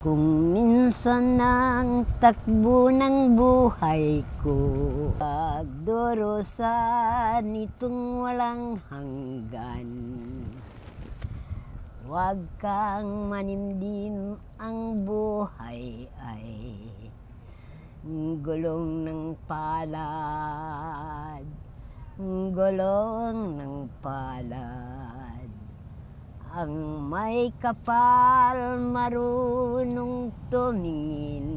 Kung minsan ang takbo ng buhay ko, pagdurusan itong walang hanggan. Huwag kang manimdim, ang buhay ay gulong ng palad, gulong ng palad. Ang may kapal marunong tumingin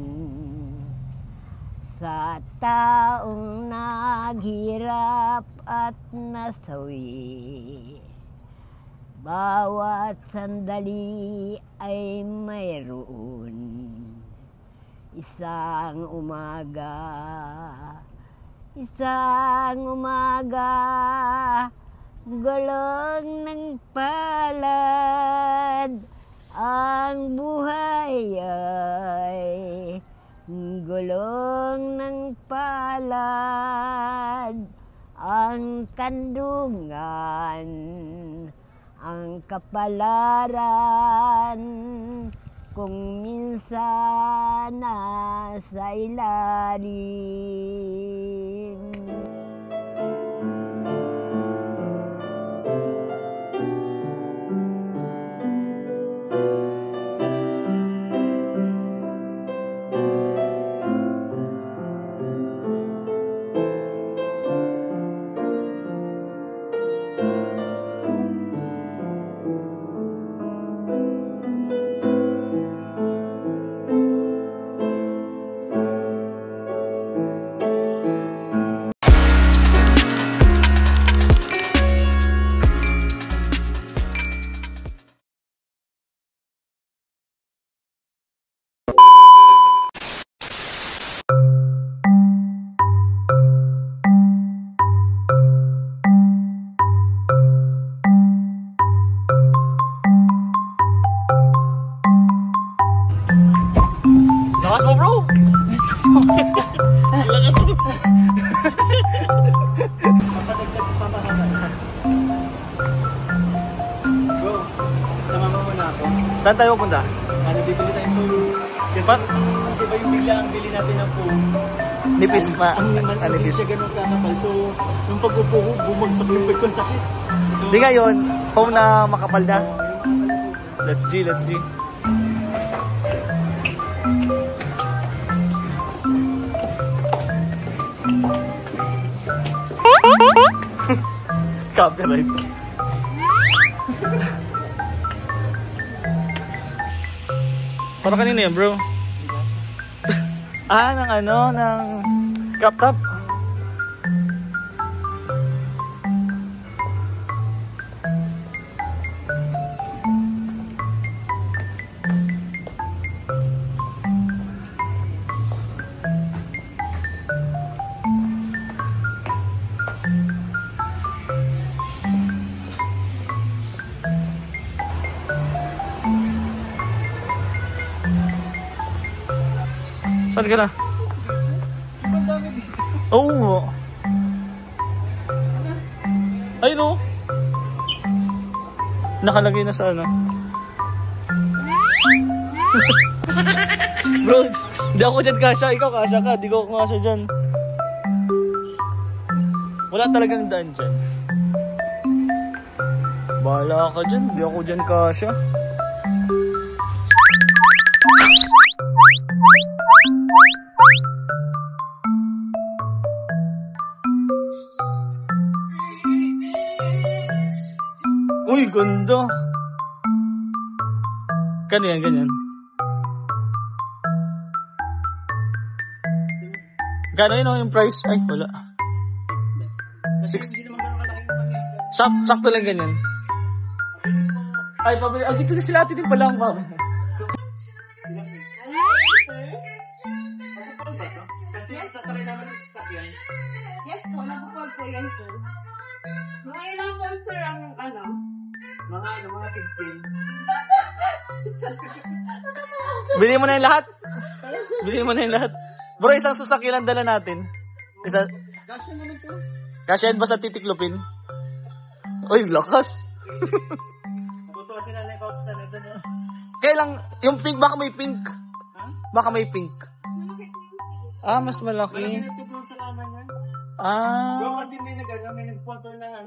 sa taong naghirap at nasawi. Bawat sandali ay mayroon isang umaga, gulong ng palad. Ang buhay ay gulong ng palad. Ang kandungan, ang kapalaran, kung minsan nasa ilalim. Lakas mo, bro! Let's go! Lakas mo! Papadagdag pa mahaba. Bro, sumama mo na ako. Saan tayo punta? Bibili tayong phone. Kasi di ba yung bigla ang bili natin ng phone? Nipis pa. Hindi Nipis. siya ganun kakapal. So, yung pag-upo ko, bumagsak yung pagkong sakit. Di ngayon, phone na makapal na. Let's G. Copyright. Para kanina yan, bro? ng crop top. Saan ka na? Ang dami dito. Oo nga. Ay no. Nakalagay na sa ano. Bro, hindi ako dyan kasya. Ikaw kasya ka. Di ko kasya dyan. Wala talagang daan dyan. Bahala ka dyan. Di ako dyan kasya. Uy, ganda. Ganyan, ganyan. Gano yun yung price? Ay, wala. 6. Sakto lang ganyan. Ay, pabili. Dito na sila atin din pala ang mama. Kasi sasakay naman sa sasakyan. Yes po, nabukod po yan sir. Mga ilang po sir ang ano? Mga 15. Bili mo na yung lahat. Bili mo na yung lahat. Bro, isang sasakyan lang dala natin. Isa. Kasya naman to. Kasya ba sa titiklopin? Uy, lakas. Nabutuwa sila na yung Pops na nito. Kaya lang, yung pink, baka may pink. Baka may pink. Ah, mas malaki. Malaki na ito bro sa kama niya. Ah. Bro, kasi may nag-sponsor ng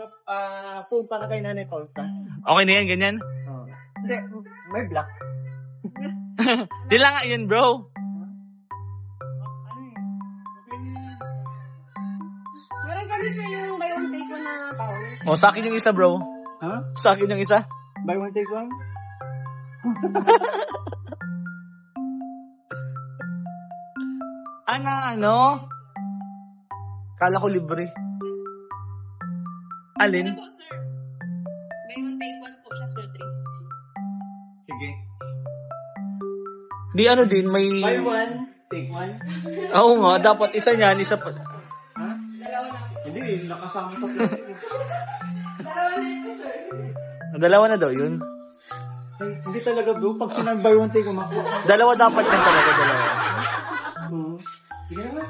phone para kay Nanay Fausta. Okay na yan, ganyan. Oh. Hindi, may black. Di lang nga yun, bro. Meron kami siya yung buy one take one na pounds. O, sa akin yung isa, bro. Ha? Sa akin yung isa. Buy one take one? Ano? Kala ko libre. Alin? Ano po, sir? Buy one take one po siya, sir. 360. Sige. Di ano din, may... Buy one, take one. Oo nga, dapat isa niyan, isa pa. Ha? Dalawa na. Hindi, nakasama sa plastic. Dalawa na ito, sir. Dalawa na daw yun. Ay, hindi talaga bro, pag sinang buy one, take one, makuha. Dalawa dapat yan talaga, dalawa. Sige naman.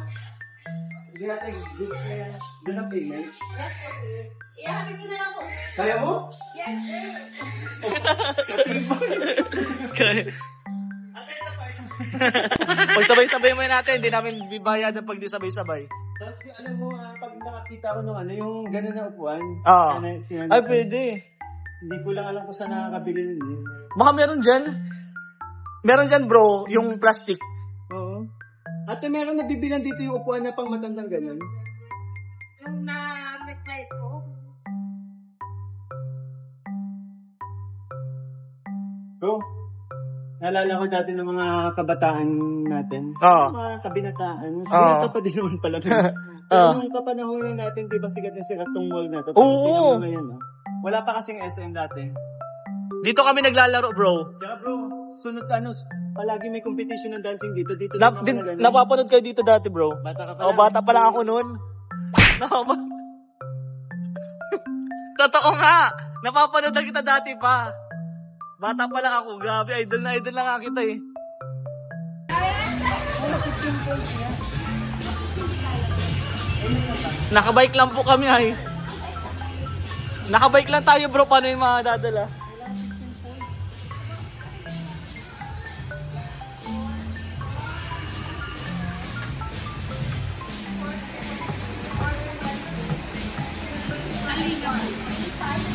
Sige natin, doon ang payment. Yes po, sir. Ihahatid ko na lang po. Kaya mo? Yes, sir. Pag sabay-sabay mo natin, hindi namin bibayadan pag di sabay-sabay. Tapos alam mo, pag nakakita ko nung yung gano'n na upuan. Ah. Sinanay- Ay, pwede. Hindi ko lang alam kung saan nakakabili nun. Baka meron dyan. Meron dyan, bro, yung plastic. Oo. At meron nabibilan dito yung upuan na pang matandang gano'n. Yung na-reply ko. Bro, naalala ko dati ng mga kabataan natin. Oo. Mga kabinataan. Oo. Binata pa din naman pala. Pero nung kapanahonan natin, di ba sikat na sikat tong mall na to? Oo. Tingnan mo ngayon, no? Wala pa kasing SM dati. Dito kami naglalaro, bro. Tsaka bro, sunod sa palagi may competition ng dancing dito. Dito din ako na ganun. Napapanood kayo dito dati, bro. Bata ka pa O, bata pa lang ako noon. Totoo nga. Napapanood na kita dati pa. Bata pa lang ako. Grabe, idol na nga kita eh. Nakabike lang po kami ay. Nakabike lang tayo bro. Paano yung mga dadala?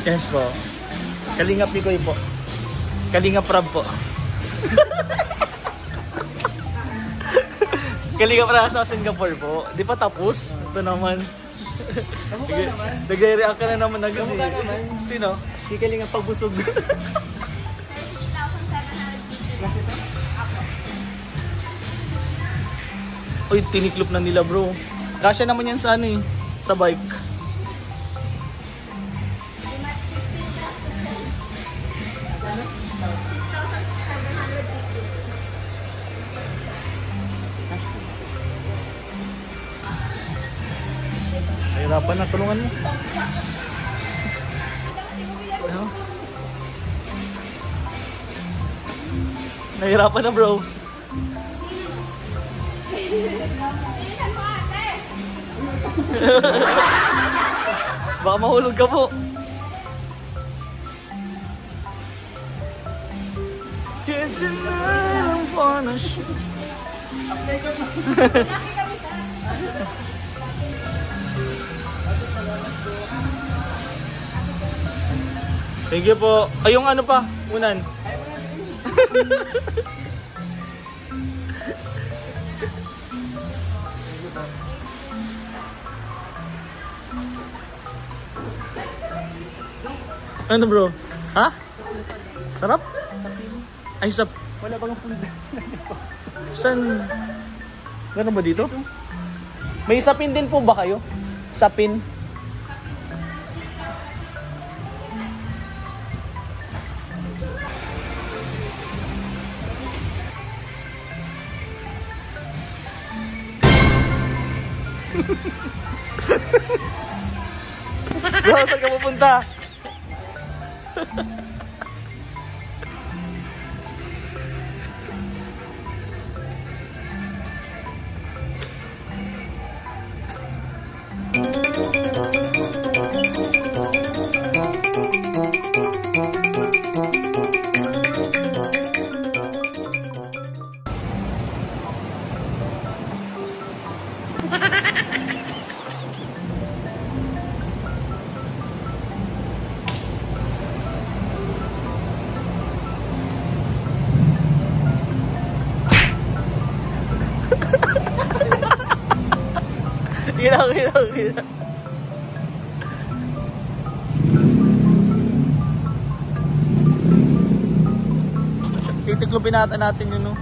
Yes po. Kalingap Pikoy po. Kalingap Rab po. Kalingap Rab sa Singapore po. Di pa tapos? Ito naman. Kamukha naman. Nag-react ka na naman agad Kamukha eh. naman. Sino? Si Kalinga pagbusog. Uy, tiniklop na nila bro. Kasya naman yan sa ano eh. Sa bike. Nahirapan na, tulungan mo. Ano? Nahirapan na bro. Baka mahulog ka po. Kasi na wanna shoot. Thank you po. Ay, yung ano pa? Unan. Ano bro? Ha? Sarap? Ay, Wala bang pulda? Saan? Ganun ba dito? May sapin din po ba kayo? Sapin? Bro, saan ka pupunta? Okay lang, okay lang, okay lang. Titiklopin natin yun, no?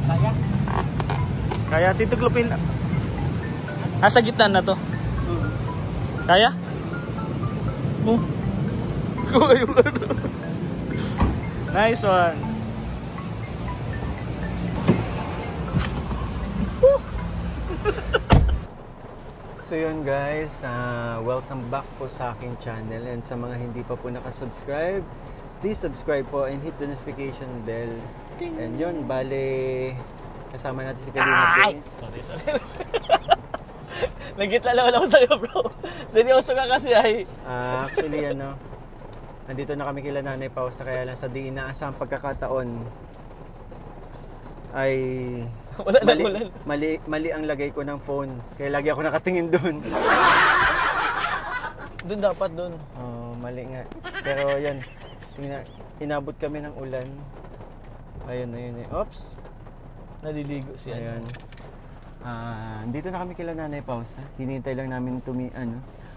Kaya? Kaya titiklopin. Nasa gitna na to. Kaya? Oh. Nice one. So yun guys, welcome back po sa aking channel, and sa mga hindi pa po nakasubscribe, please subscribe po and hit the notification bell. And yun, bale kasama natin si Kalinga. Sorry. Nagitla lang ako sa'yo, bro. Seryoso ka kasi ay. Actually nandito na kami kila Nanay Pausa, kaya lang sa di inaasahang pagkakataon ay Wala na ulan. mali ang lagay ko ng phone. Kaya lagi ako nakatingin doon. Doon dapat doon. Mali nga. Pero yan, inabot kami ng ulan. Ayun. Oops. Naliligo siya. Ayan. Dito na kami kila Nanay Pausa. Hinihintay lang namin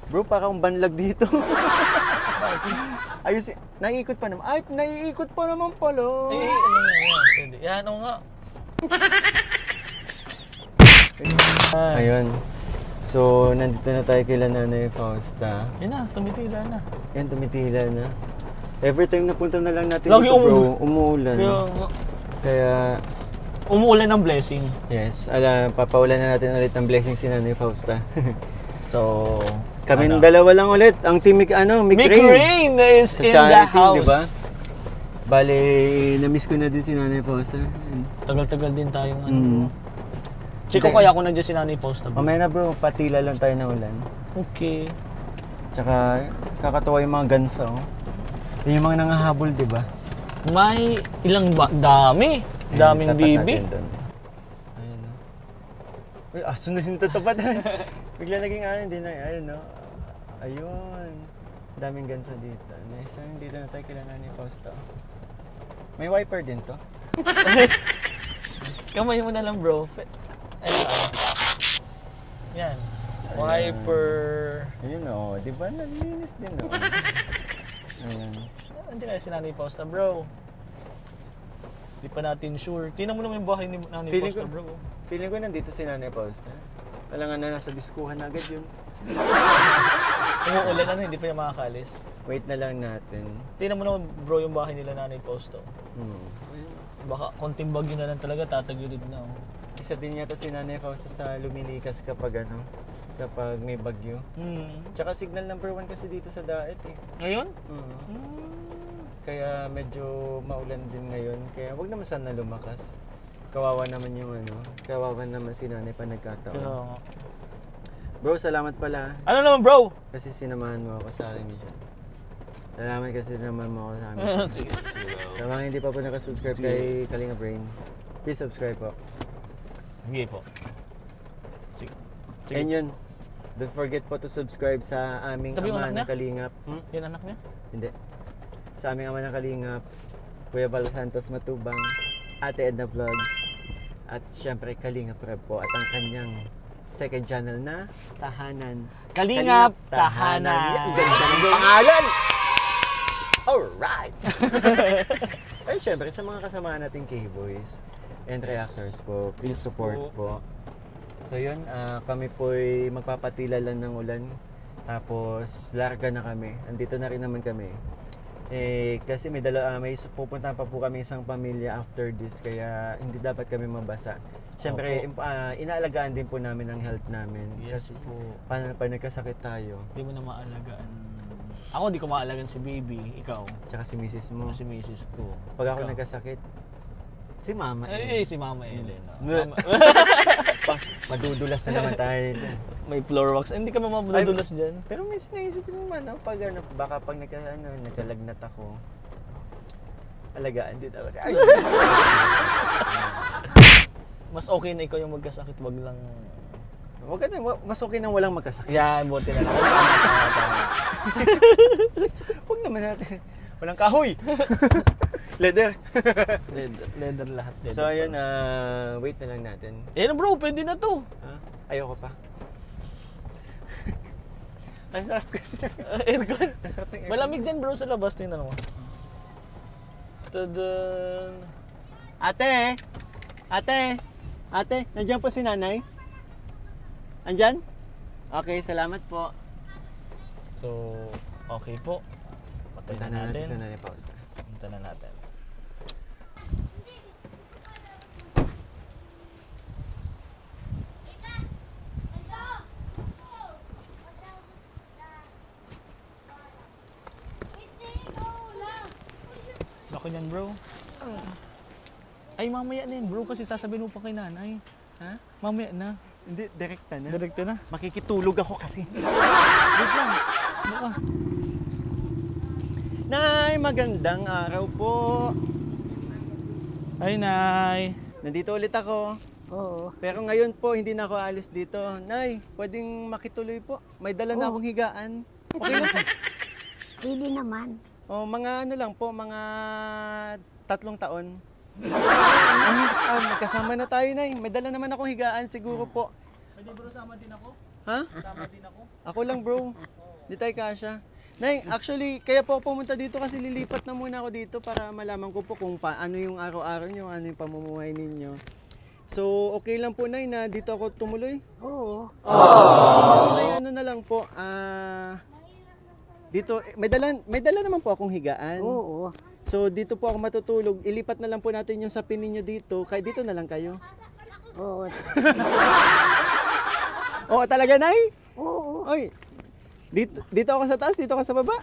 Bro, parang banlag dito. Ayos, naiikot pa naman. Ay, naiikot pa naman pala. Ano nga yan? Pwede. Yan, ano nga. Ayun. So, nandito na tayo kila Nanay Fausta. Yan na, tumitila na. Yan, tumitila na. Every time na punta na lang natin Lagi dito, bro, umuulan. Kaya, umuulan ng blessing. yes, papaulan na natin ulit ng blessing si Nanay Fausta. So, Kaming dalawa lang ulit. Ang team, Mick Rain is sa in the charity, house. diba? Bale, na-miss ko na din si Nanay Fausta. Tagal-tagal din tayong Chiko, Hindi. kaya ako nandiyan si Nanay Fausta. Mamaya na bro, patila lang tayo ng ulan. Okay. Tsaka, kakatuwa yung mga gansa, oh. Yun yung mga nangahabol, diba? May ilang dami. Daming bibi. Ayun, oh. Uy, aso na yung tatapat. Bigla naging din na, ayun, no? Ayun. Daming gansa dito. Nice, dito na tayo kailangan ni Fausta. May wiper din to. Kamay mo na lang, bro. Yan. Wiper. Ayun, oh. Di ba? Nalinis din, oh. Ayan. Nandiyan kaya si Nanay Fausta, bro. Di pa natin sure. Tingnan mo naman yung bahay ni Nanay Fausta, bro. Feeling ko nandito si Nanay Fausta. Talangan na nasa diskuhan agad yun. Umuulan na, hindi pa niya makakalis. Wait na lang natin. Tingnan mo naman, bro, yung bahay nila Nanay Fausta. Baka konting bagyo na lang talaga, tatagilid na. Oh. Isa din yata si Nanay Fausta sa lumilikas kapag may bagyo. Tsaka signal number 1 kasi dito sa Daet eh. Ngayon? Kaya medyo maulan din ngayon. Kaya wag naman sana lumakas. Kawawa naman kawawa naman si Nanay pa nagkataon. Bro, salamat pala. Ano naman, bro? Kasi sinamahan mo ako sa akin mission. Salamat kasi sinamahan mo ako sa amin. Sige. Sa mga hindi pa po nakasubscribe kay Kalinga Brain, please subscribe po. Sige po. Sige. And yun, don't forget po to subscribe sa aming Tabi yung ama anak ng Kalingap. Yan anak niya? Hindi. Sa aming ama ng Kalingap, Kuya Val Santos Matubang, Ate Edna Vlogs, at syempre Kalingap Rab po, at ang kanyang second channel na Tahanan. Kalingap Tahanan. Ang ganda ng pangalan! Alright! Ay, syempre, sa mga kasama nating K-Boys and reactors po, please support po. So yun, kami po'y magpapatila lang ng ulan. Tapos, larga na kami. Andito na rin naman kami. Kasi may pupuntahan pa po kami isang pamilya after this. Kaya hindi dapat kami mabasa. Siyempre, inaalagaan din po namin ang health namin. Yes kasi po. Paano pa nagkasakit tayo? Hindi mo na maalagaan. Ako hindi ko maalagaan si baby. Ikaw. Tsaka si misis mo. Si misis ko. Pag ako nagkasakit, si mama. Si Mama Ellen. Madudulas na naman tayo. May floor wax. Hindi ka madudulas dyan. Pero may sinaisip ko naman, pag baka pag nagkalagnat ako, alagaan din ako. Mas okay na ikaw yung magkasakit, wag lang... Wag ka na, mas okay nang walang magkasakit. Yan, buti na lang. Huwag naman natin. Walang kahoy! Leather. Leather lahat. Leather So ayun, pa. wait na lang natin. Ayan bro, pwede na to. Ayoko pa. Ang sarap kasi. Aircon. Ang sarap ng aircon. Malamig dyan bro sa labas. Tingnan mo. Tadaan. Ate! Ate! Ate, nandiyan po si nanay? Andyan? Okay, salamat po. So, okay po. Patay Punta na na natin sa natin. nanay Fausta. Punta na natin. Laki niyan bro. Ay, mamaya na yan bro kasi sasabihin mo pa kay nanay. Ha? Mamaya na. Hindi, direkta na. Direkta na. Makikitulog ako kasi. Wait lang. Ano ka? Nay, magandang araw po. Ay, nay. Nandito ulit ako. Oo. Pero ngayon po, hindi na ako alis dito. Nay, pwedeng makituloy po. May dala na akong higaan. Okay lang po. Pwede naman. Oh, mga ano lang po, mga 3 taon. Magkasama na tayo, Nay. May dala naman akong higaan siguro po. Pwede bro, sama din ako? Ha? Sama din ako? Ako lang, bro. Di tayo kasya. Nay, actually, kaya po ako pumunta dito kasi lilipat na muna ako dito para malaman ko po kung paano yung araw-araw nyo, ano yung pamumuhay ninyo. So, okay lang po, Nay, na dito ako tumuloy? Oo. Siguro, Nay, ano na lang po, dito, may dala naman po akong higaan. Oo. So, dito po ako matutulog. Ilipat na lang po natin yung sapin ninyo dito. Kaya dito na lang kayo. Oo. Oo, talaga, Nay? Oo. Oy, dito ako sa taas, dito ako sa baba.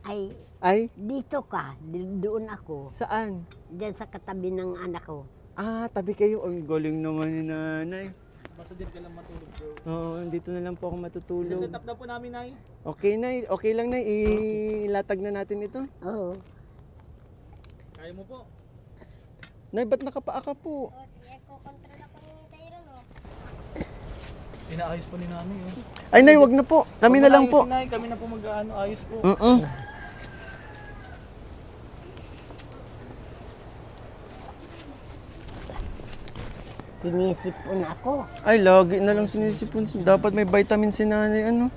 Ay, Ay, dito ka. Doon ako. saan? Diyan sa katabi ng anak ko. Tabi kayo. Ang galing naman ni nanay. Basta din ka lang matulog bro. Oo, dito na lang po ako matutulog. Set up na po namin, nay. Okay, Nay. Okay lang, Nay. Ilatag na natin ito. Oo. Kaya mo po. Nay, ba't nakapaa ka po? Inaayos po ni nanay. Ay, Nay, wag na po. Kami na lang po. Nay, kami na po mag-ayos po. Tinisipon ako. Ay, lagi na lang sinisipon. Dapat may vitamin si nanay, ano?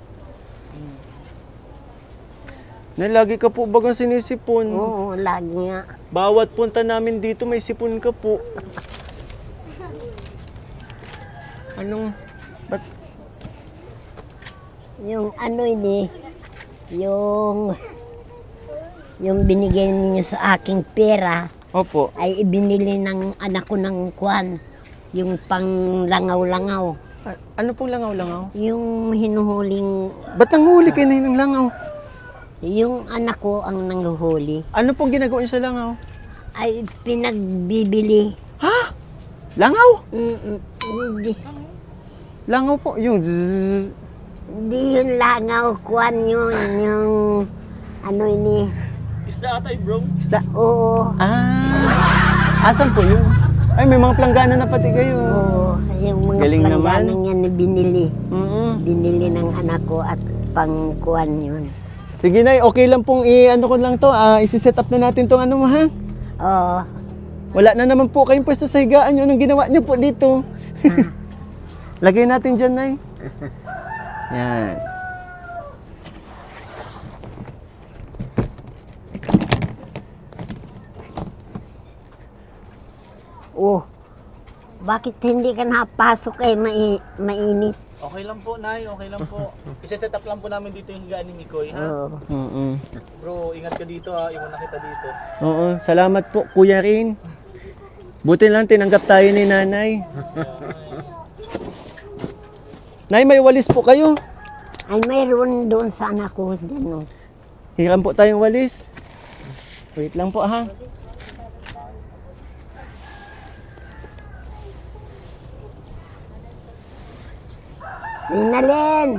Nay, lagi ka po bagang sinisipon. Oo, lagi nga. Bawat punta namin dito, may sipon ka po. Anong, ba't? Yung ano ini, yung binigay ninyo sa aking pera, Opo. ay ibinili ng anak ko ng kwan. Yung pang langaw-langaw. Ano pong langaw-langaw? Yung hinuhuling, Ba't nanghuli kayo na ng langaw? yung anak ko ang nanghuhuli, Ano pong ginagawa niyo sa langaw? ay pinagbibili. Ha? Langaw? Hindi, Langaw po. Yung zzz. hindi yun langaw, kwan yun, yung ano ini. Isda atay bro. Isda. Oo, Asan po yun? Ay, may mga planggana na pati kayo. oo, yung mga Galing naman. planggana niya na binili. Mm-mm. Binili ng anak ko at pang kwan yun. Sige, Nay. Okay lang pong ano ko lang to. Isi-set up na natin tong ano mo, ha? Oo, Wala na naman po kayong pwesto sa higaan nyo. Anong ginawa nyo po dito? Lagay natin dyan, Nay. Yan. oh, bakit hindi ka napasok mainit? Okay lang po, nay. Okay lang po. Isa-set up lang po namin dito yung higaan ni Mikoy, ha? Oo. Mm-mm. Bro, ingat ka dito, ha. Iwan na kita dito. Oo, salamat po, Kuya Rin. Buti lang tinanggap tayo ni Nanay. Nay, may walis po kayo. Ay, mayroon doon sa anak ko. Dyan, oh. Hiram po tayong walis. Wait lang po, ha? Linalin!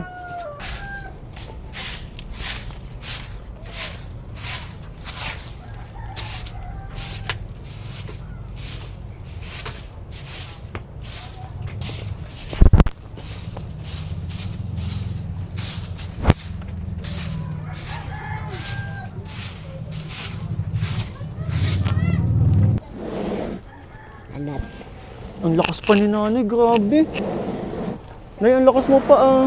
Anak. Ang lakas pa ni nanay, grabe. Nay, ang lakas mo pa ah.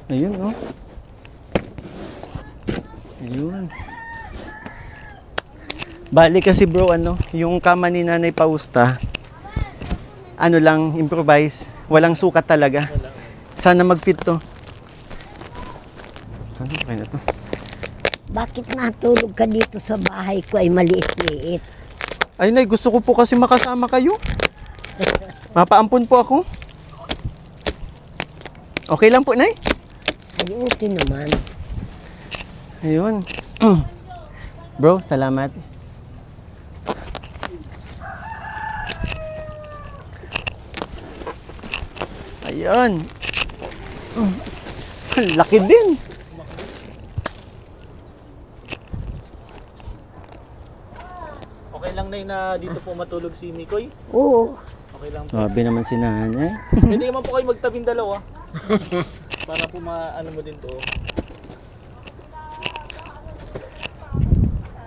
Ayun, oh. Ayun. Bali kasi bro, ano, yung kama ni Nanay Pausta, ano lang, improvise. Walang sukat talaga. Sana mag-fit to. Ano kaya na to? Bakit natulog ka dito sa bahay ko ay maliit-liit? Ay, Nay, gusto ko po kasi makasama kayo. Mapaampun po ako. Okay lang po, Nay? Ay, okay naman. Ayun. Bro, salamat. Ayun. Laki din. Okay lang na na dito po matulog si Mikoy. Oo. Okay lang po. Grabe naman si nanay. Pwede naman po kayo magtabing dalawa. Para po maano mo din to.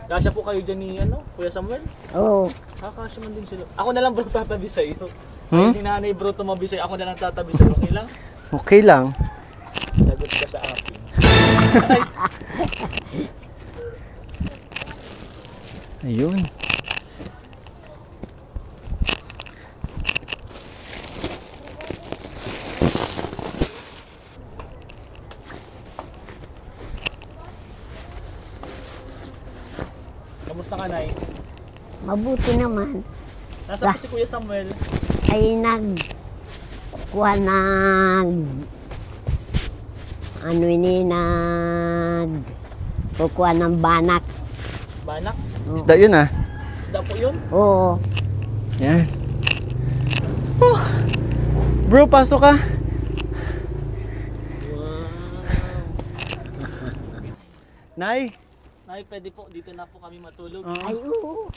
Kasya po kayo dyan ni ano, Kuya Samuel? Oo. Kasya man din sila. Ako na lang bro tatabi sa iyo. Hmm? Hindi nanay bro tumabi sa'yo. Ako na lang tatabi sa'yo. Okay lang? Okay lang. Sagot ka sa akin. Ayun. Kamusta ka, Nay? Mabuti naman. Nasa po si Kuya Samuel. Ay kuha ano ini kukuha ng banak. Banak? Isda yun ah. Isda po yun? Oo. Yan. Oh. Bro, pasok ka. Wow. Nay. Nay, pwede po. Dito na po kami matulog. Ay, oo.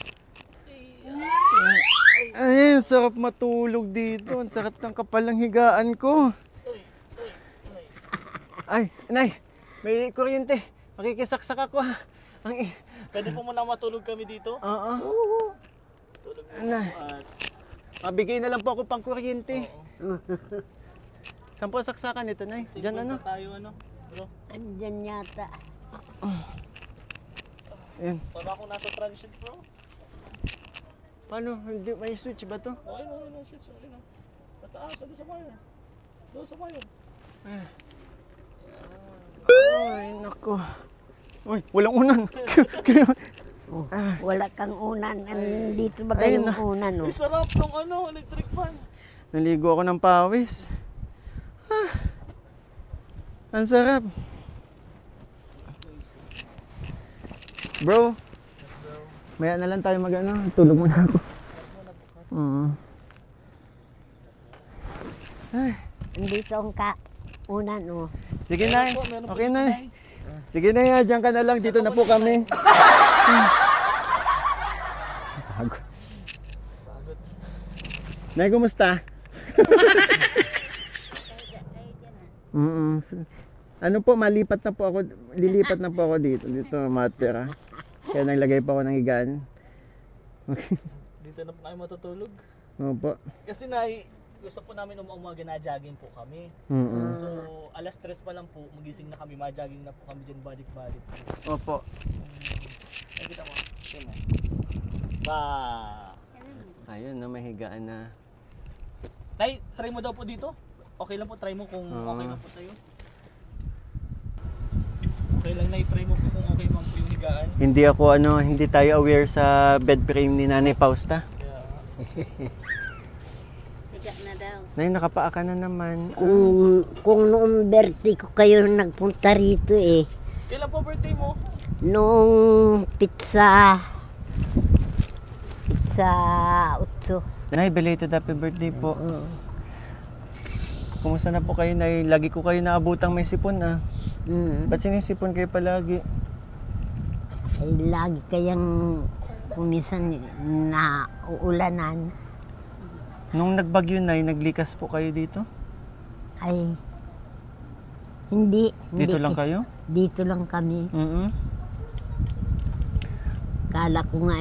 Ay, ang sarap matulog dito. Ang sarap ng kapalang higaan ko. Ay, Nay. May kuryente. Makikisaksak ako ha. Pwede po muna matulog kami dito. Oo. Tulog mo Nay. po at... Mabigay na lang po ako pang kuryente. Oo. Saan po saksakan ito, Nay? Sige, Diyan ano? tayo ano, bro. Andyan yata. Ayan. Para ako nasa transit, bro. Paano? Hindi, may switch ba to? Okay na, shit. Okay na. Pataas, ano sa wire? Doon sa wire. Ay, nako. Uy, walang unan. Oh, wala kang unan. Andito ba Ayun kayong na. unan? Oh? Ay, sarap ng ano, electric fan. Naligo ako ng pawis. Ang sarap. Bro, maya na lang tayo mag-ano. Tulog muna ako. Ay, Andito ang unan. Oh. sige na. Meron po Okay dito, na. Nay. Sige na, dyan ka na lang. Dito na po kami. Pagod. Pagod. Nay, kumusta? Ano po, malipat na po ako. Lilipat na po ako dito. Dito matira. Kaya naglagay pa ako ng higaan. Dito na po kayo matutulog. Opo. Kasi gusto po namin umaga na jogging po kami. So, alas 3 pa lang po, magising na kami, ma-jogging na po kami dyan, balik-balik. Opo. Ay, kita mo. Yun na. Ba. Ayun na, may higaan na. Nay, try mo daw po dito. Okay lang po, try mo kung okay lang po sa'yo. Okay lang, Nay, try mo po kung okay lang po yung higaan. Hindi tayo aware sa bed frame ni Nanay Pausta. Kaya, Nay, nakapaa ka na naman. Kung noong birthday ko kayo nagpunta rito eh. kailan po birthday mo? Noong pizza 8. Nay, belated happy birthday po. Kumusta na po kayo, Nay? Lagi ko kayo naabutang may sipon ah. Ba't sinisipon kayo palagi? Ay, lagi kayang kumisan na uulanan. Nung nagbagyo, Nay, naglikas po kayo dito? Ay, hindi. Dito lang kayo? Dito lang kami. Kala ko nga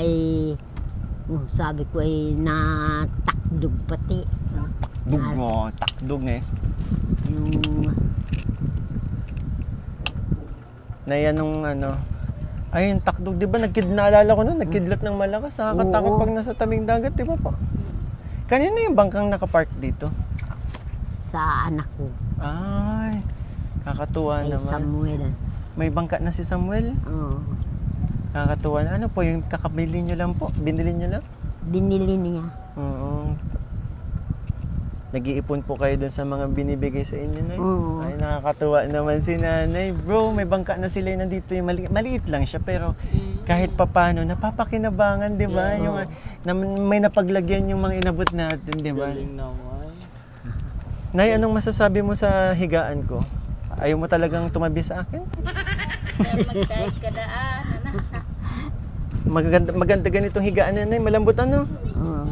sabi ko natakdog pati. Takdog mo, takdog eh. Yung Na yan nung ayun, takdog, di ba? Naalala ko na, nagkidlat ng malakas. Nakakatakot Oo. pag nasa tabing dagat, di ba po? Kanina yung bangkang nakapark dito? sa anak ko. Ay, kakatuwa Kay naman. Samuel. May bangka na si Samuel. Oo. Kakatuwa na. Ano po, yung kakabili nyo lang po? Binili nyo lang? Binili niya. Oo. Nag-iipon po kayo dun sa mga binibigay sa inyo, Nay? Oo. Ay, nakakatuwa naman si Nanay. Bro, may bangka na sila yung nandito. Yung maliit lang siya, pero kahit papano, napapakinabangan, di ba? Oo. Yung, may napaglagyan yung mga inabot natin, di ba? Galing naman. Nay, anong masasabi mo sa higaan ko? Ayaw mo talagang tumabi sa akin? Magkahit ka daan. Maganda ganitong higaan na, Nay. Malambot ano? Oo.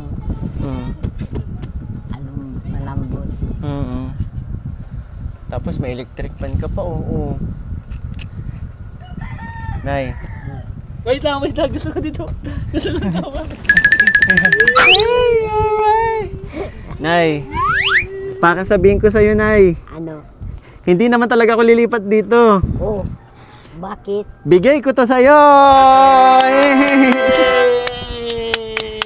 Malambot. Tapos may electric fan ka pa, oo. Nay. Wait lang. Gusto ko dito. Gusto ko dito. Nay, para sabihin ko sa'yo, Nay, Ano? hindi naman talaga ako lilipat dito. Oh. Bakit? Bigay ko to sa'yo!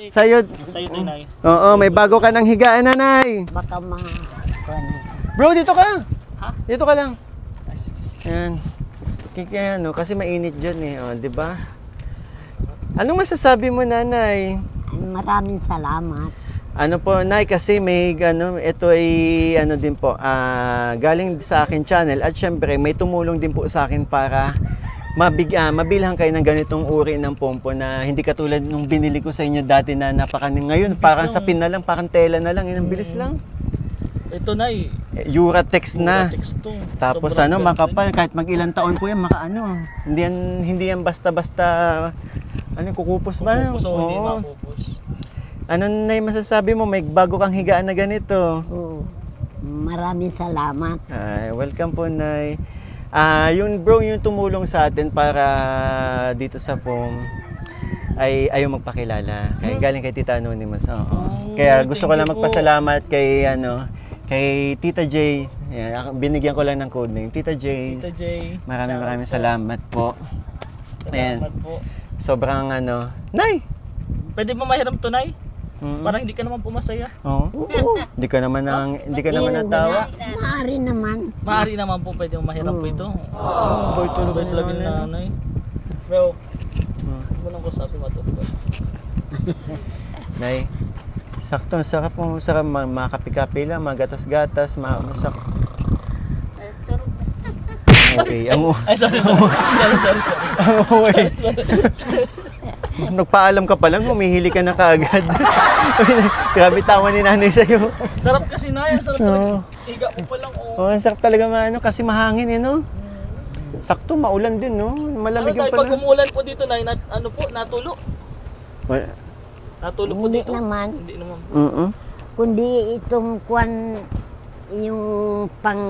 Sa'yo. Sa'yo to, Nay. Oo, may bago ka ng higaan na, Nay. Baka Bro, dito ka. Ha? Dito ka lang. Ah, sige. Yan. Kaya kasi mainit dyan eh, oh, di ba? Anong masasabi mo, Nanay? Maraming salamat. Ano po, Nay, kasi may ito ay din po, galing sa akin channel at syempre may tumulong din po sa akin para mabilhan kayo ng ganitong uri ng pompo na hindi katulad nung binili ko sa inyo dati na ngayon parang sapin na lang, parang tela na lang, ang bilis lang. Ito, Nay. Uratex na. Uratex to. Tapos Sobrang ganda. makapal, kahit mag-ilang taon po yan, hindi yan basta-basta, kukupos ba? Kukupos o hindi Oo. makupos. Ano, Nay, masasabi mo? May bago kang higaan na ganito. Oo. Maraming salamat. Ay, welcome po, Nay. Yung bro, yung tumulong sa atin para dito sa POM ay ayaw magpakilala. Kaya galing kay Tita Anonymous. Oo. Kaya gusto ko lang thank you po. magpasalamat kay Tita J. Yan, binigyan ko lang ng code name. Tita J. Tita J. Maraming salamat po. Salamat po. Sobrang Nay! Pwede mo mahiram to, Nay? Mm. Para hindi ka naman pumasaya. Oo. Hindi ka naman natawa. Maaari naman. Maaari naman po pwede mo mahiram po ito. Boy, tulog Boy, ni talaga ni Nanay. Nanay. Pero, Mm. walang ko sabi matulog. Nay, sakto, sarap makapi-kapi lang, magatas-gatas, masak. Turog na. Okay, Ay, sorry. nagpaalam ka pa lang, humihili ka na kaagad. Grabe tawa ni Nanay sa'yo. Sarap kasi, Nay. Sarap Oo. talaga. Higa mo pa lang, oh. Oh, ang sarap talaga kasi mahangin no? Sakto, maulan din, no? Malamig yung Pag pala. umulan po dito, Nay, natulo? Wala. Natulo po Hindi dito? naman. Hindi naman. Kundi itong yung pang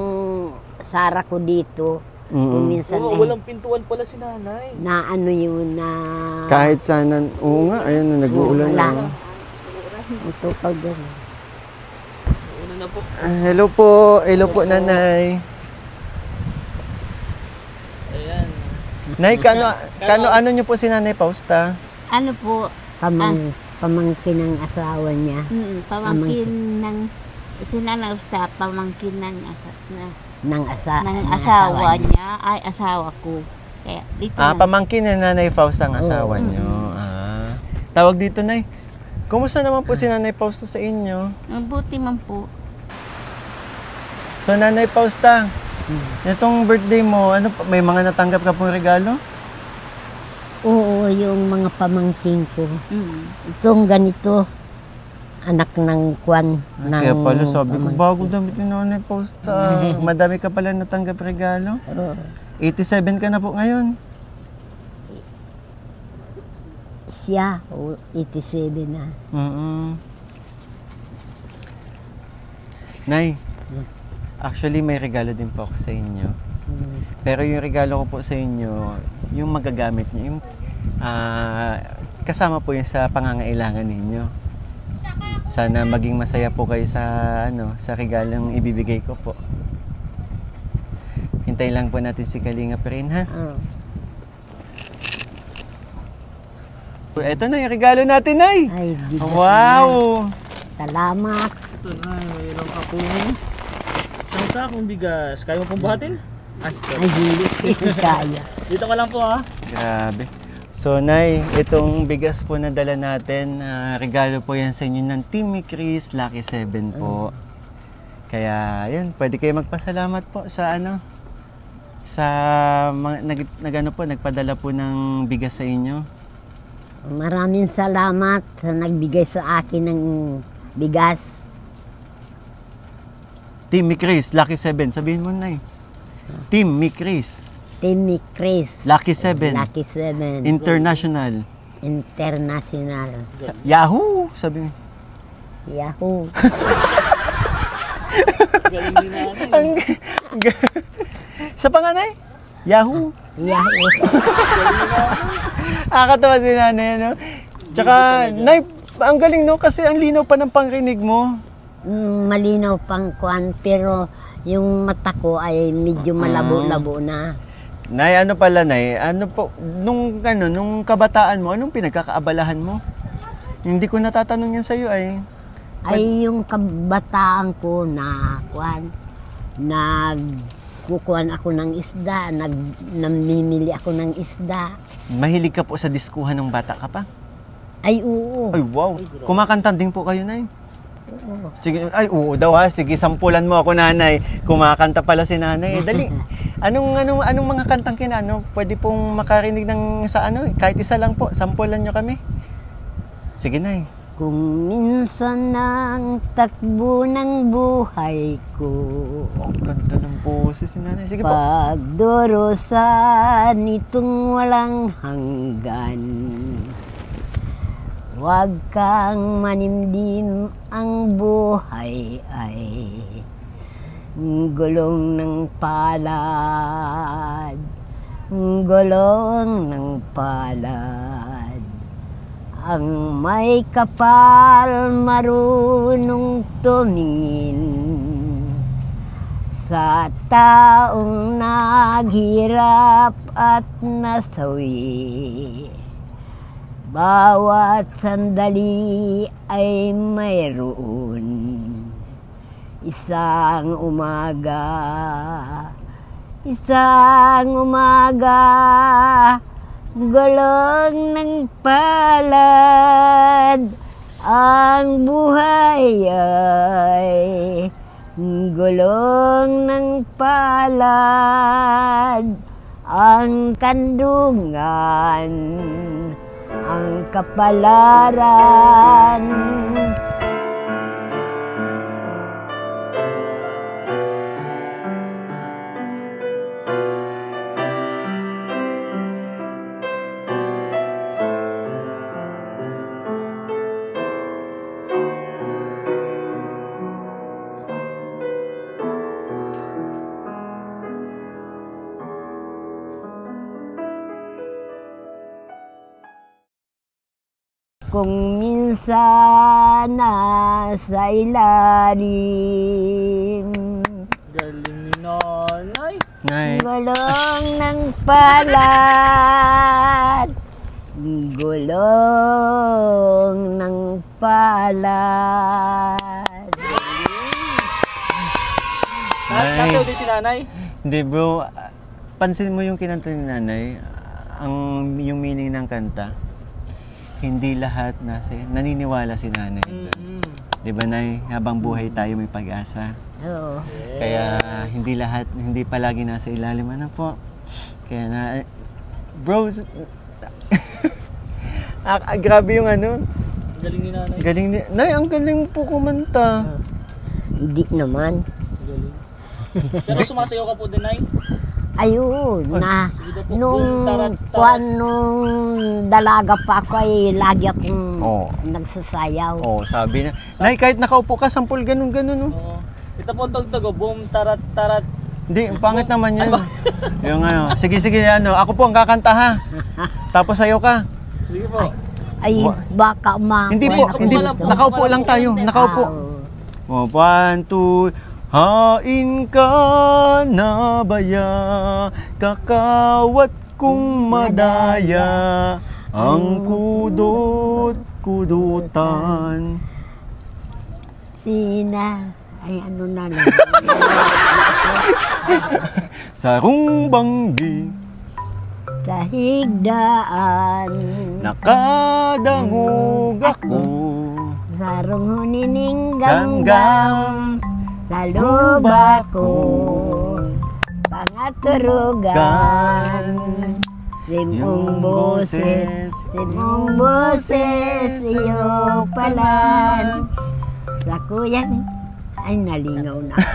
sara ko dito. Kung minsan Walang pintuan pala si Nanay. na yun na Kahit sana, oo nga, ayun, nag-uulan wala. na. Ito pag Una na po. Hello po, Nanay. Ayan. Nay, ano niyo po si Nanay Fausta? Ano po? pamangkin ng asawa niya. Pamangkin ng pamangkin ng Ng asawa niya ay asawa ko. Kaya dito na. Pamangkin ni Nanay Fausta ang asawa niyo. Tawag dito, Nay. Kumusta naman po si Nanay Fausta sa inyo? Mabuti man po. So, Nanay Fausta, itong birthday mo, may mga natanggap ka pong regalo? Oo, yung mga pamangkin ko. Mm. Itong ganito, anak ng kwan. Kaya pala sabi ko, bago damit ni Nanay Fausta. Madami ka pala natanggap regalo. 87 ka na po ngayon. Siya, 87 na. Nay, actually may regalo din po ako sa inyo. Pero yung regalo ko po sa inyo, yung magagamit niyo, kasama po yun sa pangangailangan ninyo. Sana maging masaya po kayo sa sa regalong ibibigay ko po. Hintayin lang po natin si Kalinga Prin, ha? Ito na yung regalo natin, Nay. Ay, bigas Wow! na. Salamat. Ito na, mayroon ka pong isang sakong bigas. Kaya mo pong buhatin? Ay, Ay, hindi kaya. dito ka lang po ha. Grabe. So, Nay, itong bigas po na dala natin, regalo po yan sa inyo ng Team Chris, Lucky 7 po. Kaya, yun, pwede kayo magpasalamat po sa sa mga nagpadala po ng bigas sa inyo. Maraming salamat sa nagbigay sa akin ng bigas. Team Chris, Lucky 7, sabihin mo, Nay. Team Chris, Team Chris. Lucky 7, Lucky 7. International. International. Yahoo! Sabi mo. Yahoo! Galing ni nanay. Sa panganay? Yahoo! Yahoo! Nakakatawa si nanay, ano? Tsaka, Nay, ang galing, no? Kasi ang linaw pa ng pangrinig mo. Malinaw pang kuan, pero yung mata ko ay medyo malabo-labo na. Nay, ano pala, Nay? Ano po, nung kabataan mo, anong pinagkakaabalahan mo? Hindi ko natatanong yan sa'yo, ay. Ay, yung kabataan ko na kuan, nagkukuhan ako ng isda, namimili ako ng isda. Mahilig ka po sa diskuhan ng bata ka pa? Ay, oo. Ay, wow. Kumakanta din po kayo, Nay? Oo. Sige, ay, oo daw, ha. Sige, sampulan mo ako, nanay. Kumakanta pala si nanay. Dali. Anong mga kantang pwede pong makarinig ng sa kahit isa lang po. Sampulan nyo kami. Sige, Nay. Kung minsan ang takbo ng buhay ko, Ang ganda ng boses si nanay. Sige po. pagdurusan itong walang hanggan, huwag kang manimdim, ang buhay ay gulong ng palad, gulong ng palad. Ang may kapal marunong tumingin sa taong naghirap at nasawi. Bawat sandali ay mayroon isang umaga, gulong ng palad. Ang buhay ay gulong ng palad. Ang kandungan, ang kapalaran. Kung minsan nasa ilalim, Galing ni nanay. Nay. gulong ng palad, gulong ng palad. Nasayaw din si nanay. Hindi, bro. Pansin mo yung kinanta ni nanay. Yung meaning ng kanta. Hindi lahat naniniwala si nanay. Di ba, Nay? Habang buhay tayo may pag-asa. Oo. Kaya hindi palagi nasa ilalim. Ano po? Kaya bro, grabe yung Galing ni nanay. Nay, ang galing po kumanta. Hindi naman. Galing. Pero sumasayaw ka po din, nay. Ayun, Sige daw po. nung Tarat-tarat. nung dalaga pa ako ay lagi akong Oo. nagsasayaw. Oh, sabi na. Nay, kahit nakaupo ka, sampol ganun. Oh. Oo. Ito po ang tugtog, boom, tarat, tarat, Hindi, ang pangit naman yun. Yung ano, sige, ano, ako po ang kakanta ha. Tapos sayo ka. Sige po. Ay, baka Hindi po, hindi, nakaupo lang tayo, nakaupo. Oh, 1, 2, hain ka na baya, kakawat kong madaya, ang kudutan. Sina, ay ano na lang. Sarong banggi, Sa higdaan, nakadangog ako, sarong hunining sanggang sa luba ko, pangaturugan. Simong boses, iyo palan. Sa kuyan, ay nalingaw na ako.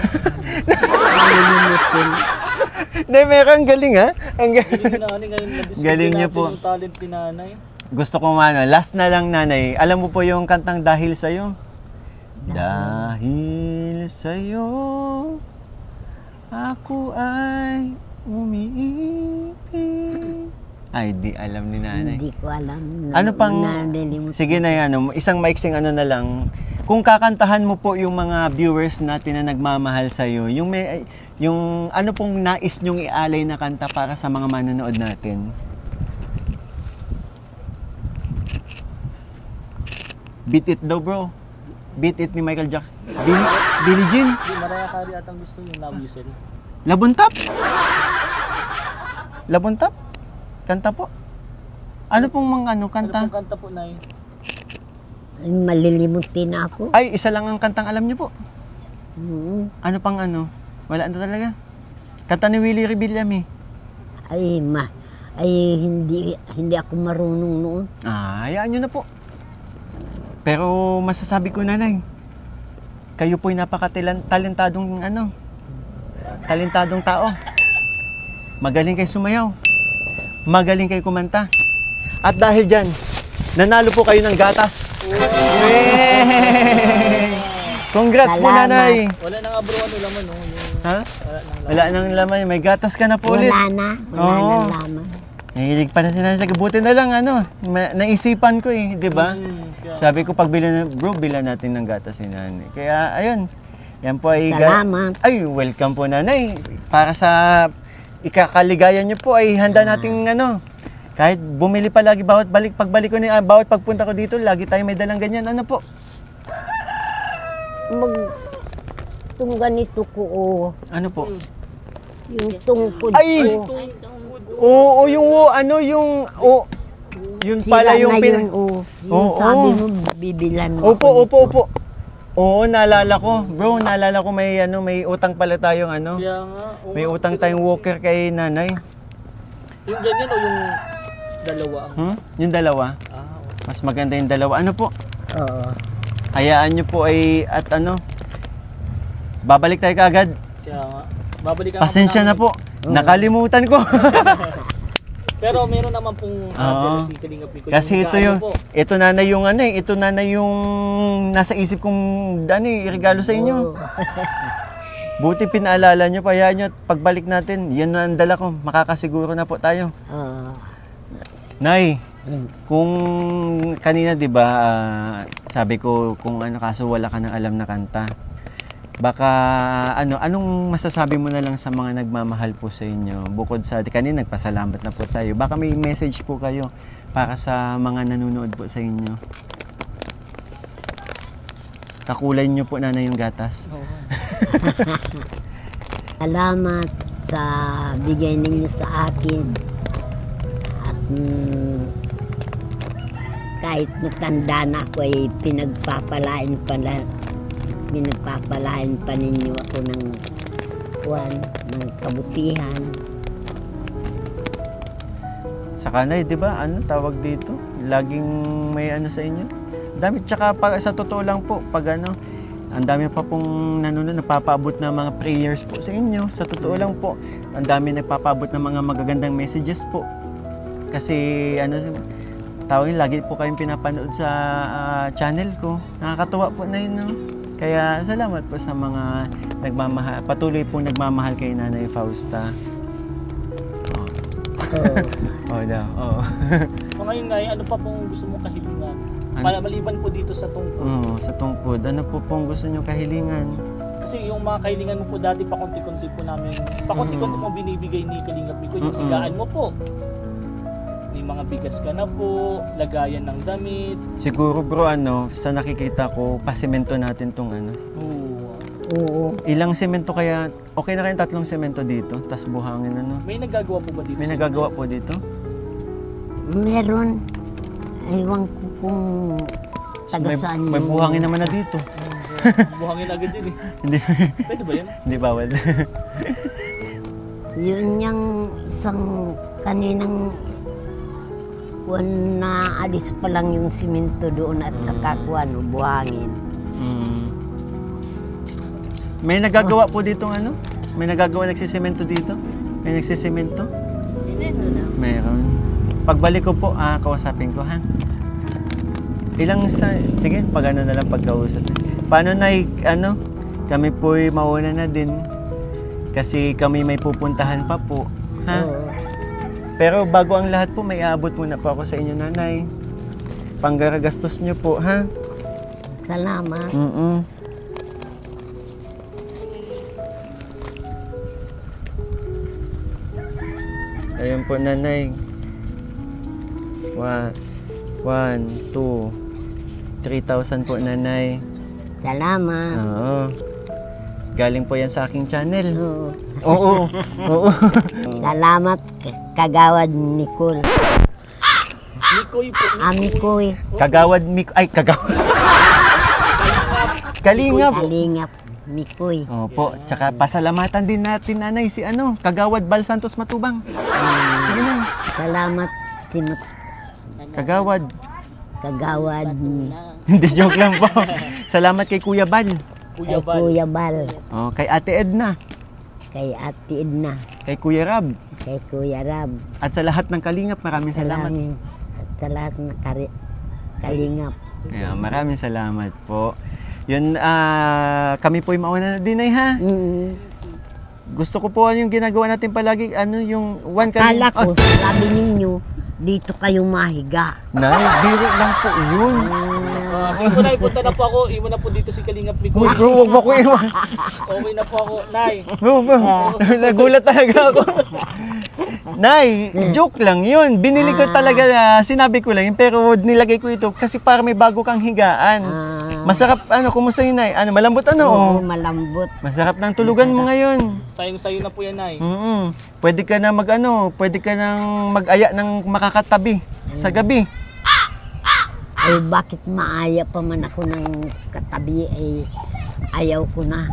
Nalilimutin. Nay, meron galing ha? Ang Galing ni nanay ngayon. Galing niyo po. Yung talent ni nanay. Gusto ko last na lang nanay. Alam mo po yung kantang Dahil Sa'yo? Dahil sa'yo, ako ay umiibig. Ay, di alam ni nanay. Hindi ko alam. Ano pang, Nalilimutin. sige na yan, isang maiksing ano na lang. Kung kakantahan mo po yung mga viewers natin na nagmamahal sa'yo, yung ano pong nais nyong ialay na kanta para sa mga manonood natin? Beat It daw bro. Beat It ni Michael Jackson. Billie Jean. Hindi, Mariah Carey atang gusto yung Love Whistle. Labuntap? Labuntap? Kanta po? Ano pong mga Ano kanta? pong kanta po, Nay? Ay, malilimutin na ako. Ay, isa lang ang kantang alam niyo po. Ano pang ano? Wala na talaga. Kanta ni Willie Rebillame eh. Ay, hindi ako marunong noon. Hayaan nyo na po. Pero masasabi ko nanay, kayo po'y talentadong talentadong tao. Magaling kayo sumayaw. Magaling kayo kumanta. At dahil dyan, nanalo po kayo ng gatas. Yay! Congrats po Salamat. nanay. Wala na nga bro, ano laman, no? Ha? Wala Wala nang nang laman. May gatas ka na po ulit. Wala na Oo. laman. Nahilig pa na si nanay. Buti na lang naisipan ko eh, di ba? Sabi ko pag bro, bilan natin ng gatas ni nanay. Kaya ayun. Yan po ay Salamat. ay, welcome po nanay. Para sa ikakaligayan niyo po ay handa nating kahit bumili pa lagi bawat bawat pagpunta ko dito, lagi tayo may dalang ganyan. Ano po? Itong ganito ko, Ano po? yung tungkod Ay! ko. Oo, yun pala Sira yung na pin... yung Oo. sabi mo, bibilan mo. Opo. Oo, naalala ko. Bro, naalala ko may utang pala tayong Kaya nga. oo, may utang sila tayong yung- walker kay nanay. Yung ganyan o yung dalawa? Yung dalawa. Oo. Mas maganda yung dalawa. Ano po? Oo. Hayaan nyo po ay babalik tayo kaagad. Kaya nga. Babalikan Pasensya na po. Nakalimutan ko. Pero meron naman pong Oo. si Kalingap Nico. Kasi ito na yung nasa isip kong iregalo sa inyo. Buti pinaalala nyo, hayaan nyo, pagbalik natin, yan na ang dala ko, makakasiguro na po tayo. Oo. Nay, kung kanina 'di ba, sabi ko kung kaso wala ka nang alam na kanta. Baka anong masasabi mo na lang sa mga nagmamahal po sa inyo? Bukod sa kanina nagpasalamat na po tayo. Baka may message po kayo para sa mga nanonood po sa inyo. Kakulay nyo po nanay yung gatas. Salamat sa bigay ninyo sa akin. At kahit matanda na ako ay pinagpapalain pa ninyo ako ng kabutihan. Sa kanay, 'di ba? Tawag dito? Laging may sa inyo. Dami tsaka sa totoo lang po pag ang dami pa pong nagpapaabot na mga prayers po sa inyo. Sa totoo lang po, ang dami nagpapaabot ng mga magagandang messages po. Kasi lagi po kayong pinapanood sa channel ko. Nakakatuwa po na yun. Kaya salamat po sa mga nagmamahal, patuloy po nagmamahal kay Nanay Fausta. Oh, daw. Oh. So ngayon nga, ano pa pong gusto mong kahilingan? Ano? Maliban po dito sa tungkol. Sa tungkod. Ano po pong gusto nyo kahilingan? Kasi yung mga kahilingan mo po dati, pakunti-kunti po namin, pakunti-kunti mo binibigay ni Kalingap Miko, yung higaan mo po. May mga bigas ka na po, lagayan ng damit. Siguro bro, sa nakikita ko, pasemento natin tong Oo. Ilang semento kaya? Okay na kayong 3 semento dito, tas buhangin May nagagawa po ba dito? May nagagawa po dito? Meron. Ewan ko kung taga saan May yung- buhangin naman na dito. Buhangin agad din eh. Hindi, Pwede ba yan? hindi bawal. Yun yung isang kaninang kuwan na alis pa lang yung simento doon at saka kuwan, buhangin. May nagagawa po dito May nagagawa nagsisemento dito? May nagsisemento? Meron. Pagbalik ko po, kausapin ko ha. Sige, pag na lang pagkausap. Paano na, kami po'y mauna na din. Kasi kami may pupuntahan pa po. Ha? Oo. Pero bago ang lahat po, may aabot muna po ako sa inyo, nanay. Panggaragastos nyo po, ha? Salamat. Ayun po, nanay. 1, 2, 3,000 po, nanay. Salamat. Oo. Galing po yan sa aking channel. Oo. Oo. Oo. Salamat, Kagawad Nicole. Mikoy po. Amikoy. Kagawad kagawad. Kalingap. Kalingap. Mikoy. Opo, tsaka pasalamatan din natin, nanay, si Kagawad Bal Santos Matubang. Sige na. Salamat, Kagawad. Kagawad. Hindi, joke lang po. Salamat kay Kuya Bal. Kuya Kay Bal. Kuya Bal. Oh, kay Ate Edna. Kay Ate Edna. Kay Kuya Rab. Kay Kuya Rab. At sa lahat ng kalingap, maraming salamat. At sa lahat na kalingap. Ayan, maraming salamat po. Yun, kami po'y mauna na din ay ha. Gusto ko po yung ginagawa natin palagi, yung one kami. Kala ko, sabi ninyo, dito kayo mahiga. Nay, biro lang po yun. Sige po, Nay, punta na po ako. Iwan na po dito si Kalingap Mikoy. Uy, bro, huwag mo ko iwan. Okay na po ako. Nay, Nagulat talaga ako. Nay, joke lang yun. Binili ko talaga, sinabi ko lang yun, pero nilagay ko ito kasi para may bago kang higaan. Masarap, kumusta yun, Nay? Malambot Oo, malambot. Masarap ng tulugan mo ngayon. sayong-sayo na po yan, Nay. Pwede ka na pwede ka nang mag-aya ng makakatabi sa gabi. Ay, bakit maaya pa man ako ng katabi, ay ayaw ko na.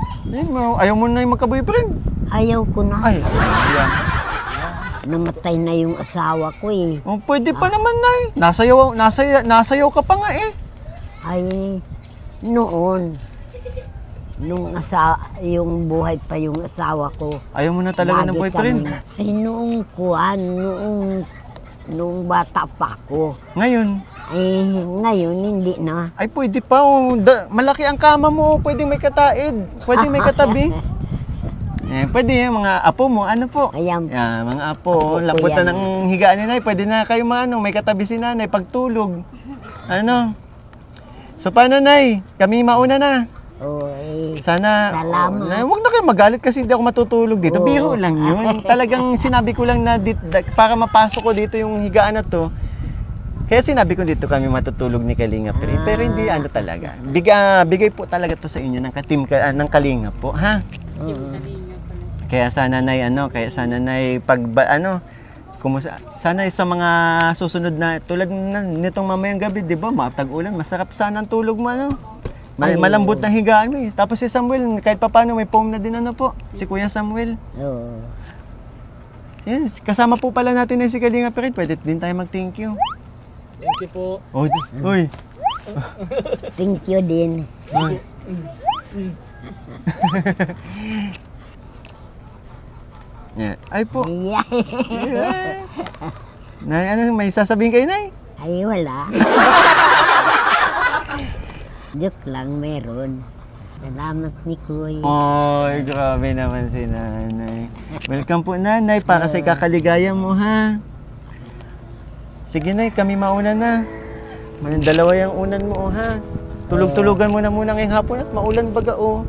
Ayaw mo na yung magka-boyfriend. Ayaw ko na. Ay, ayan. Namatay na yung asawa ko eh. Oh, pwede pa naman, Nay. Nasayaw ka pa nga eh. Ay, noon, yung buhay pa yung asawa ko. Ayaw mo na talaga ng lagi boyfriend. Ay, noong bata pa ako. Ngayon, Eh, ngayon, hindi na. ay pwede pa. Malaki ang kama mo. Pwede may kataid. Pwede may katabi. Pwede yung mga apo mo. Ano po? Ayan, Yan, mga Apo apo. ko Lamputan yan. ng higaan ni Nay. Pwede na kayo may katabi si Nanay pagtulog. So paano, Nay? Kami mauna na. oh, eh, Sana, Salamat. huwag na kayo magalit kasi hindi ako matutulog dito. Oo. Biro lang yun. Talagang sinabi ko lang na para mapasok ko dito yung higaan na to. Kaya sinabi ko dito kami matutulog ni Kalingap. Pero hindi talaga. Bigay po talaga to sa inyo ng Kalingap po, ha? Kaya sana Nay sana sa mga susunod na tulad nitong mamayang gabi, 'di ba? Matag-ulan, masarap sana ang tulog mo, malambot na higaan mo eh. Tapos si Samuel, kahit papaano may foam na din po. Si Kuya Samuel. oh. Yan, kasama po pala natin si Kalingap. Pwede din tayo mag-thank you. Thank you po. Uy. Thank you din. Uy. Yeah. Ay po. Yeah. Nay, may sasabihin kayo, Nay? Ay, wala. Joke lang, meron. Salamat ni Kuya. Oy, grabe naman si nanay. Welcome po nanay, para sa ikakaligaya mo ha. Sige nay, kami mauna na. May dalawa yung unan mo ha. Tulog-tulugan mo na muna ngayong hapon at maulan baga o.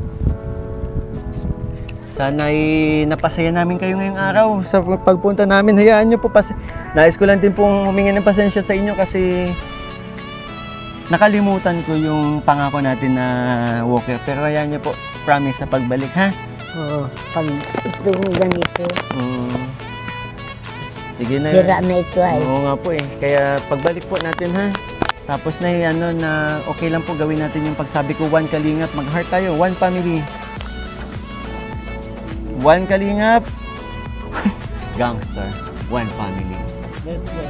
Sana'y napasaya namin kayo ngayong araw sa pagpunta namin. Hayaan nyo po, nais ko lang din pong humingi ng pasensya sa inyo kasi nakalimutan ko yung pangako natin na walker. Pero hayaan nyo po, promise sa pagbalik ha. Oo, pag itong ganito, Sige na. sira na ito ay. Oo nga po eh. Kaya pagbalik po natin ha. Tapos na na okay lang po gawin natin yung pagsabi ko, one kalingap, mag-heart tayo, one family. One kalingap, gangster, one family. Let's go.